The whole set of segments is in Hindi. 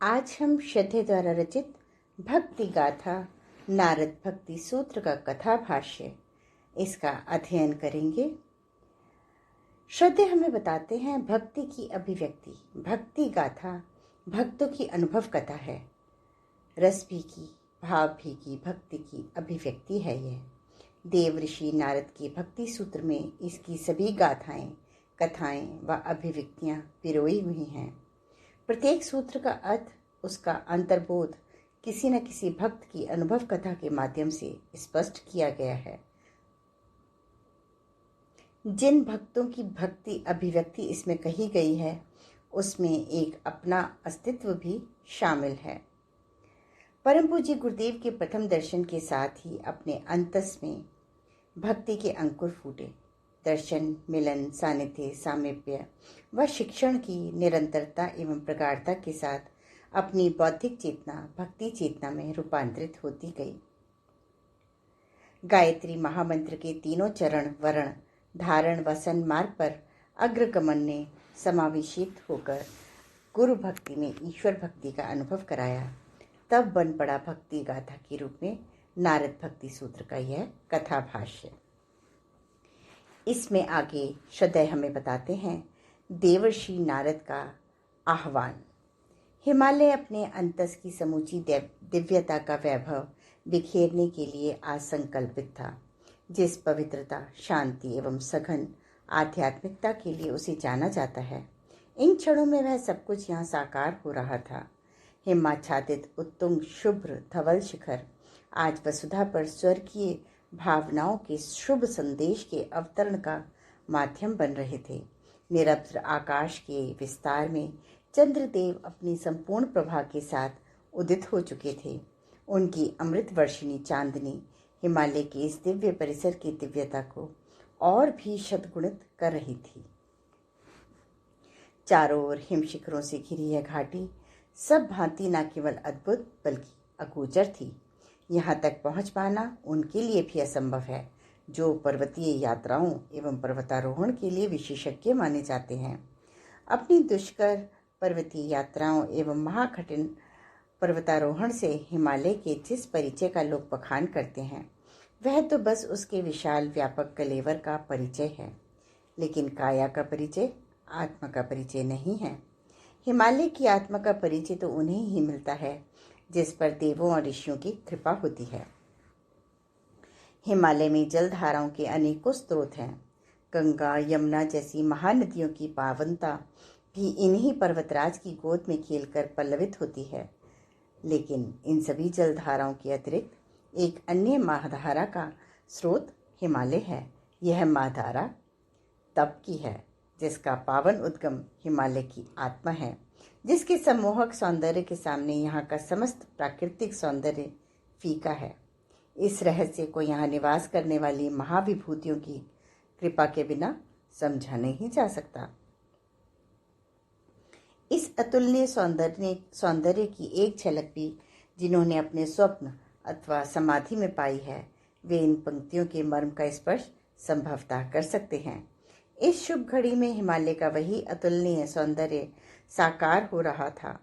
आज हम श्रद्धे द्वारा रचित भक्ति गाथा नारद भक्ति सूत्र का कथा भाष्य इसका अध्ययन करेंगे। श्रद्धे हमें बताते हैं भक्ति की अभिव्यक्ति। भक्ति गाथा भक्तों की अनुभव कथा है। रस भी की, भाव भी की, भक्ति की अभिव्यक्ति है। यह देव ऋषि नारद के भक्ति सूत्र में इसकी सभी गाथाएं, कथाएं व अभिव्यक्तियां पिरोई हुई हैं। प्रत्येक सूत्र का अर्थ, उसका अंतर्बोध किसी न किसी भक्त की अनुभव कथा के माध्यम से स्पष्ट किया गया है। जिन भक्तों की भक्ति अभिव्यक्ति इसमें कही गई है, उसमें एक अपना अस्तित्व भी शामिल है। परम पूज्य गुरुदेव के प्रथम दर्शन के साथ ही अपने अंतस में भक्ति के अंकुर फूटे। दर्शन, मिलन, सानिध्य, सामीप्य व शिक्षण की निरंतरता एवं प्रगाढ़ता के साथ अपनी बौद्धिक चेतना भक्ति चेतना में रूपांतरित होती गई। गायत्री महामंत्र के तीनों चरण वर्ण धारण व सन्मार्ग पर अग्रगमन ने समावेशित होकर गुरु भक्ति में ईश्वर भक्ति का अनुभव कराया। तब बन पड़ा भक्ति गाथा के रूप में नारद भक्ति सूत्र का यह कथा भाष्य। इसमें आगे श्रद्धे हमें बताते हैं देवर्षि नारद का आह्वान। हिमालय अपने अंतस की समूची दिव्यता का वैभव बिखेरने के लिए आज संकल्पित था। जिस पवित्रता, शांति एवं सघन आध्यात्मिकता के लिए उसे जाना जाता है, इन क्षणों में वह सब कुछ यहाँ साकार हो रहा था। हिमाच्छादित उत्तुंग शुभ्र धवल शिखर आज वसुधा पर स्वर्गीय भावनाओं के शुभ संदेश के अवतरण का माध्यम बन रहे थे। निरब्ध आकाश के विस्तार में चंद्रदेव अपनी संपूर्ण प्रभा के साथ उदित हो चुके थे। उनकी अमृत वर्षिणी चांदनी हिमालय के इस दिव्य परिसर की दिव्यता को और भी शतगुणित कर रही थी। चारों ओर हिम शिखरों से घिरी यह घाटी सब भांति न केवल अद्भुत बल्कि अगोचर थी। यहाँ तक पहुँच पाना उनके लिए भी असंभव है जो पर्वतीय यात्राओं एवं पर्वतारोहण के लिए विशेषज्ञ माने जाते हैं। अपनी दुष्कर पर्वतीय यात्राओं एवं महाकठिन पर्वतारोहण से हिमालय के जिस परिचय का लोग बखान करते हैं, वह तो बस उसके विशाल व्यापक कलेवर का परिचय है, लेकिन काया का परिचय आत्मा का परिचय नहीं है। हिमालय की आत्मा का परिचय तो उन्हें ही मिलता है जिस पर देवों और ऋषियों की कृपा होती है। हिमालय में जलधाराओं के अनेकों स्रोत हैं। गंगा, यमुना जैसी महानदियों की पावनता भी इन्हीं पर्वतराज की गोद में खेलकर पल्लवित होती है। लेकिन इन सभी जलधाराओं के अतिरिक्त एक अन्य महाधारा का स्रोत हिमालय है। यह महाधारा तप की है, जिसका पावन उद्गम हिमालय की आत्मा है, जिसके सम्मोहक सौंदर्य के सामने यहाँ का समस्त प्राकृतिक सौंदर्य फीका है। इस रहस्य को यहाँ निवास करने वाली महाविभूतियों की कृपा के बिना समझा नहीं जा सकता। इस अतुलनीय सौंदर्य की एक झलक भी जिन्होंने अपने स्वप्न अथवा समाधि में पाई है, वे इन पंक्तियों के मर्म का स्पर्श संभवतः कर सकते हैं। इस शुभ घड़ी में हिमालय का वही अतुलनीय सौंदर्य साकार हो रहा था।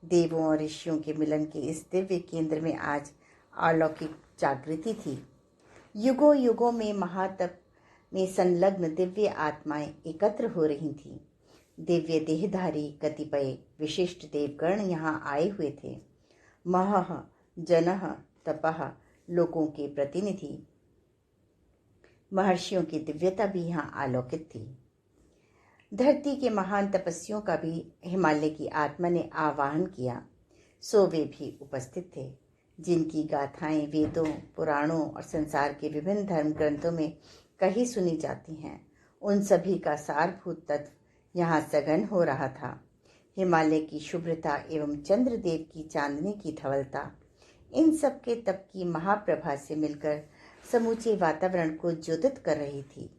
देवों और ऋषियों के मिलन के इस दिव्य केंद्र में आज अलौकिक जागृति थी। युगों युगों में महातप में संलग्न दिव्य आत्माएं एकत्र हो रही थीं। दिव्य देहधारी कतिपय विशिष्ट देवगण यहाँ आए हुए थे। महः जनः तपः लोकों के प्रतिनिधि महर्षियों की दिव्यता भी यहाँ आलोकित थी। धरती के महान तपस्वियों का भी हिमालय की आत्मा ने आवाहन किया, सो वे भी उपस्थित थे। जिनकी गाथाएं वेदों, पुराणों और संसार के विभिन्न धर्म ग्रंथों में कही सुनी जाती हैं, उन सभी का सारभूत तत्व यहाँ सघन हो रहा था। हिमालय की शुभ्रता एवं चंद्रदेव की चांदनी की धवलता इन सब के तप की महाप्रभा से मिलकर समूचे वातावरण को ज्योतित कर रही थी।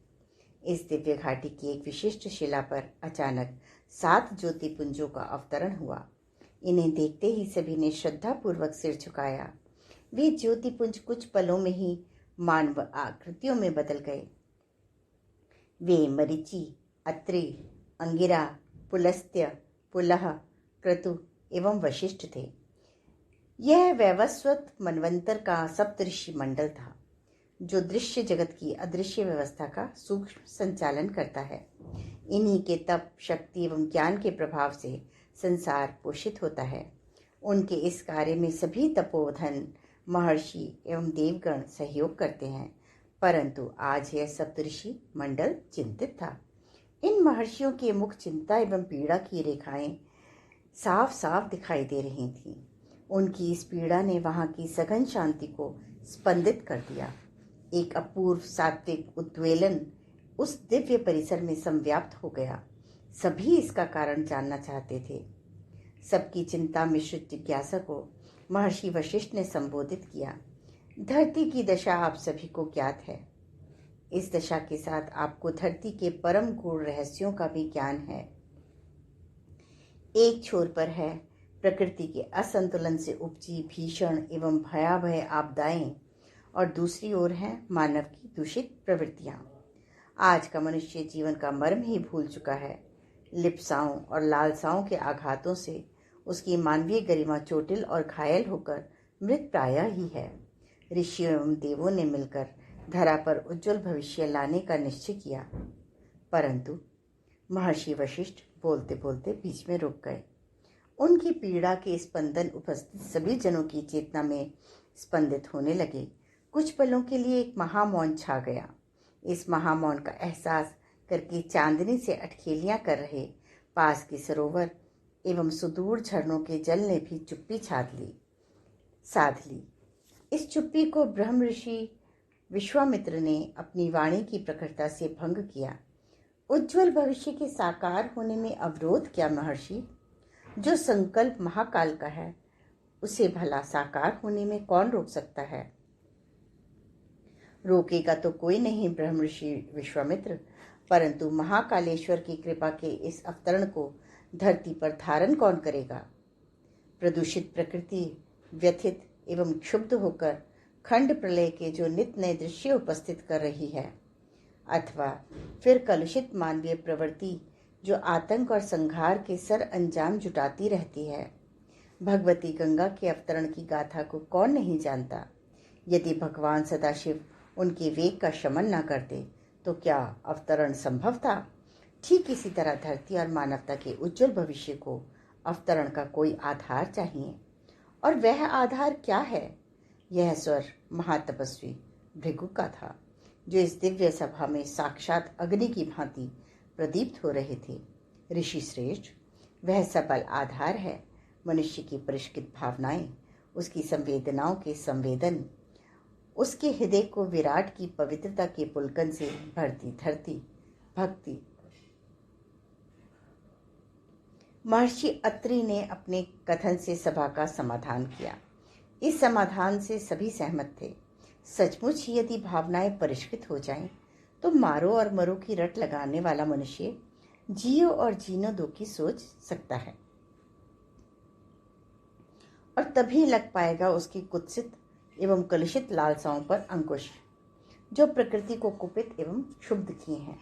इस दिव्य घाटी की एक विशिष्ट शिला पर अचानक 7 ज्योतिपुंजों का अवतरण हुआ। इन्हें देखते ही सभी ने श्रद्धापूर्वक सिर झुकाया। वे ज्योतिपुंज कुछ पलों में ही मानव आकृतियों में बदल गए। वे मरीचि, अत्रि, अंगिरा, पुलस्त्य, पुलह, क्रतु, एवं वशिष्ठ थे। यह वैवस्वत मनवंतर का सप्तऋषि मंडल था, जो दृश्य जगत की अदृश्य व्यवस्था का सूक्ष्म संचालन करता है। इन्हीं के तप, शक्ति एवं ज्ञान के प्रभाव से संसार पोषित होता है। उनके इस कार्य में सभी तपोधन, महर्षि एवं देवगण सहयोग करते हैं, परंतु आज यह सप्तऋषि मंडल चिंतित था। इन महर्षियों के मुख चिंता एवं पीड़ा की रेखाएं साफ साफ दिखाई दे रही थीं। उनकी इस पीड़ा ने वहां की सघन शांति को स्पंदित कर दिया। एक अपूर्व सात्विक उद्वेलन उस दिव्य परिसर में संव्याप्त हो गया। सभी इसका कारण जानना चाहते थे। सबकी चिंता मिश्रित जिज्ञासा को महर्षि वशिष्ठ ने संबोधित किया। धरती की दशा आप सभी को ज्ञात है। इस दशा के साथ आपको धरती के परम गूढ़ रहस्यों का भी ज्ञान है। एक छोर पर है प्रकृति के असंतुलन से उपजी भीषण एवं भयावह आपदाएं, और दूसरी ओर है मानव की दूषित प्रवृत्तियां। आज का मनुष्य जीवन का मर्म ही भूल चुका है। लिप्साओं और लालसाओं के आघातों से उसकी मानवीय गरिमा चोटिल और घायल होकर मृत प्राय ही है। ऋषियों एवं देवों ने मिलकर धरा पर उज्जवल भविष्य लाने का निश्चय किया, परंतु महर्षि वशिष्ठ बोलते बोलते बीच में रुक गए। उनकी पीड़ा के स्पंदन उपस्थित सभी जनों की चेतना में स्पंदित होने लगे। कुछ पलों के लिए एक महामौन छा गया। इस महामौन का एहसास करके चांदनी से अटखेलियां कर रहे पास के सरोवर एवं सुदूर झरनों के जल ने भी चुप्पी साध ली। इस चुप्पी को ब्रह्म ऋषि विश्वामित्र ने अपनी वाणी की प्रखरता से भंग किया। उज्जवल भविष्य के साकार होने में अवरोध क्या महर्षि? जो संकल्प महाकाल का है, उसे भला साकार होने में कौन रोक सकता है? रोकेगा तो कोई नहीं ब्रह्म ऋषि विश्वामित्र, परंतु महाकालेश्वर की कृपा के इस अवतरण को धरती पर धारण कौन करेगा? प्रदूषित प्रकृति व्यथित एवं क्षुब्ध होकर खंड प्रलय के जो नित नए दृश्य उपस्थित कर रही है, अथवा फिर कलुषित मानवीय प्रवृत्ति जो आतंक और संहार के सर अंजाम जुटाती रहती है। भगवती गंगा के अवतरण की गाथा को कौन नहीं जानता? यदि भगवान सदाशिव उनके वेग का शमन न करते तो क्या अवतरण संभव था? ठीक इसी तरह धरती और मानवता के उज्जवल भविष्य को अवतरण का कोई आधार चाहिए, और वह आधार क्या है? यह स्वर महातपस्वी भृगु का था, जो इस दिव्य सभा में साक्षात अग्नि की भांति प्रदीप्त हो रहे थे। ऋषि श्रेष्ठ, वह सबल आधार है। मनुष्य की परिष्कृत भावनाएं, उसकी संवेदनाओं के संवेदन, उसके हृदय को विराट की पवित्रता के पुलकन से भरती धरती भक्ति। महर्षि अत्रि ने अपने कथन से सभा का समाधान किया। इस समाधान से सभी सहमत थे। सचमुच ही यदि भावनाएं परिष्कृत हो जाएं, तो मारो और मरो की रट लगाने वाला मनुष्य जियो और जीनो दो की सोच सकता है, और तभी लग पाएगा उसकी कुत्सित एवं कलुषित लालसाओं पर अंकुश, जो प्रकृति को कुपित एवं क्षुब्ध किए हैं।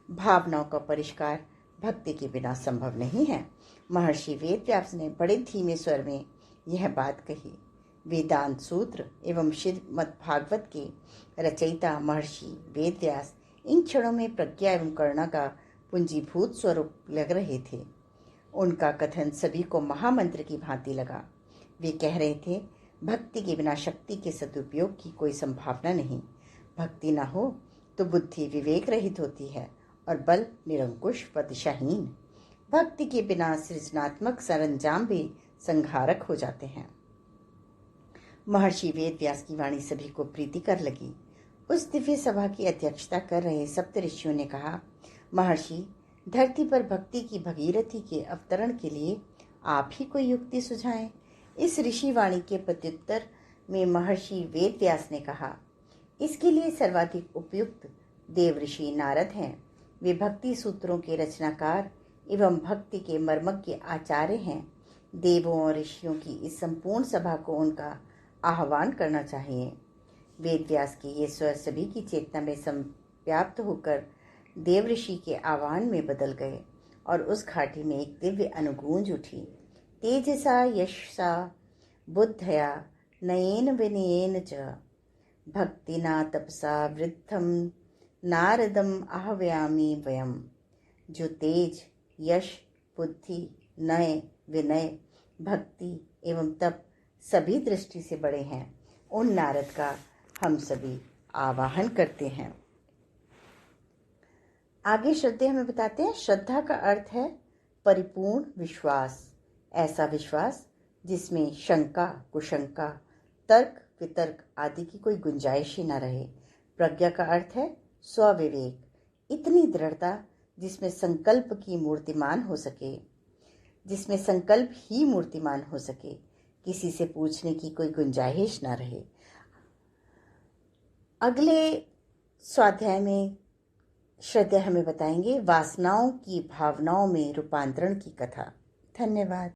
भावनाओं का परिष्कार भक्ति के बिना संभव नहीं है। महर्षि वेदव्यास ने बड़े धीमे स्वर में यह बात कही। वेदांत सूत्र एवं श्रीमद् भागवत के रचयिता महर्षि वेदव्यास इन क्षणों में प्रज्ञा एवं करुणा का पुंजीभूत स्वरूप लग रहे थे। उनका कथन सभी को महामंत्र की भांति लगा। वे कह रहे थे, भक्ति के बिना शक्ति के सदुपयोग की कोई संभावना नहीं। भक्ति न हो तो बुद्धि विवेक रहित होती है और बल निरंकुश व दिशाहीन। भक्ति के बिना सृजनात्मक सरंजाम भी संहारक हो जाते हैं। महर्षि वेदव्यास की वाणी सभी को प्रीतिकर लगी। उस दिव्य सभा की अध्यक्षता कर रहे सप्त ऋषियों ने कहा, महर्षि, धरती पर भक्ति की भगीरथी के अवतरण के लिए आप ही कोई युक्ति सुझाएं। इस ऋषि वाणी के प्रत्युत्तर में महर्षि वेदव्यास ने कहा, इसके लिए सर्वाधिक उपयुक्त देव ऋषि नारद हैं। वे भक्ति सूत्रों के रचनाकार एवं भक्ति के मर्मज्ञ आचार्य हैं। देवों और ऋषियों की इस संपूर्ण सभा को उनका आह्वान करना चाहिए। वेदव्यास के ये स्वर सभी की चेतना में संव्याप्त होकर देव ऋषि के आह्वान में बदल गए और उस घाटी में एक दिव्य अनुगूंज उठी। तेजसा यशसा बुद्धया नयेन विनयेन च भक्तिना तपसा वृद्धम नारदम आह्वयामि वयम। जो तेज, यश, बुद्धि, नय, विनय, भक्ति एवं तप सभी दृष्टि से बड़े हैं, उन नारद का हम सभी आवाहन करते हैं। आगे श्रद्धे हमें बताते हैं, श्रद्धा का अर्थ है परिपूर्ण विश्वास, ऐसा विश्वास जिसमें शंका, कुशंका, तर्क वितर्क आदि की कोई गुंजाइश ही न रहे। प्रज्ञा का अर्थ है स्वविवेक, इतनी दृढ़ता जिसमें संकल्प की मूर्तिमान हो सके, जिसमें संकल्प ही मूर्तिमान हो सके, किसी से पूछने की कोई गुंजाइश न रहे। अगले स्वाध्याय में श्रद्धा हमें बताएंगे वासनाओं की भावनाओं में रूपांतरण की कथा। धन्यवाद।